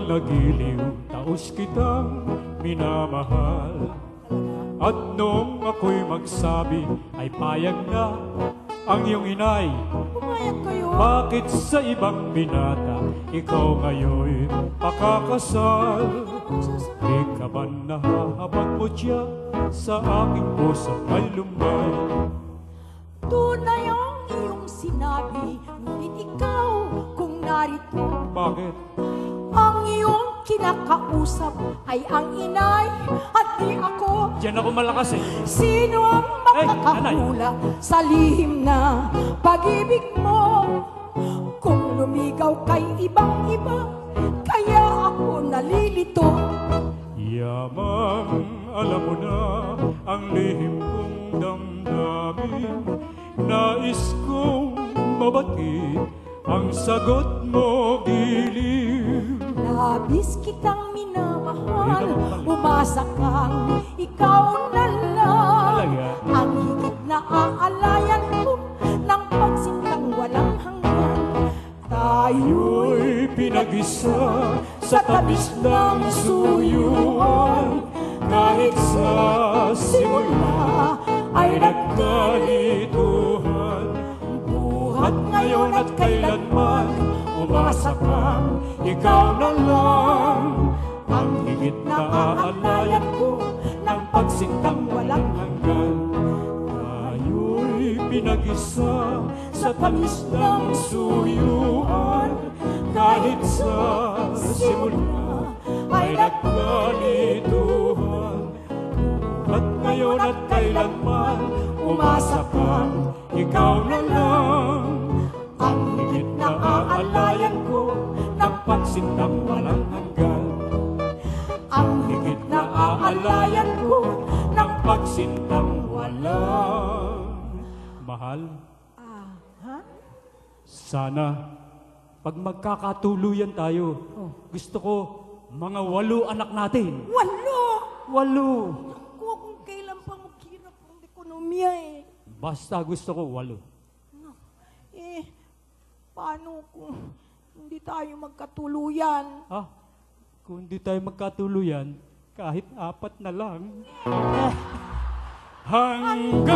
kitang nagiliw, taos kitang minamahal. At noong ako'y magsabi, ay payag na ang iyong inay. Pumayag kayo. Bakit sa ibang binata, ikaw ngayon pakakasal? Di ka ba nahahabag mo siya sa aking puso ay lumay? Tunay ang iyong sinabi, ngunit ikaw kung narito. Bakit? Ang iyong kinakausap ay ang inay at di ako. Diyan ako malakas eh. Sino ang makakahula sa lihim na pag-ibig mo? Kung lumigaw kay ibang-iba, kaya ako nalilito. Yamang alam mo na ang lihim kong damdamin. Nais kong mabati ang sagot mo, giliw. Labis kitang minamahal, umasa kang ikaw na lang. Ang higit na aalayan ko ng pagsintang walang hanggan. Tayo'y pinag-isa sa tabis ng suyuan. Kahit sa simula ay nagkalituhan. Buhat ngayon at kailanman, umasa kang ikaw na lang. Ang higit na aalayan ko ng pagsintang walang hanggan. Tayo'y pinag-isa sa tamis ng suyuan. Kahit sa simula ay nagkalituhan. At ngayon at kailanman, umasa kang ikaw na lang. Ang higit na aalayan ko ng pagsintang walang hanggan. Ang higit na aalayan ko ng pagsintang walang mahal. Ha? Sana pag magkakatuluyan tayo, gusto ko mga 8 anak natin. 8! 8! Kung kailan pa maghirap ang ekonomiya eh. Basta gusto ko 8. Paano kung hindi tayo magkatuluyan? Ha? Kung hindi tayo magkatuluyan, kahit 4 na lang. Hanggang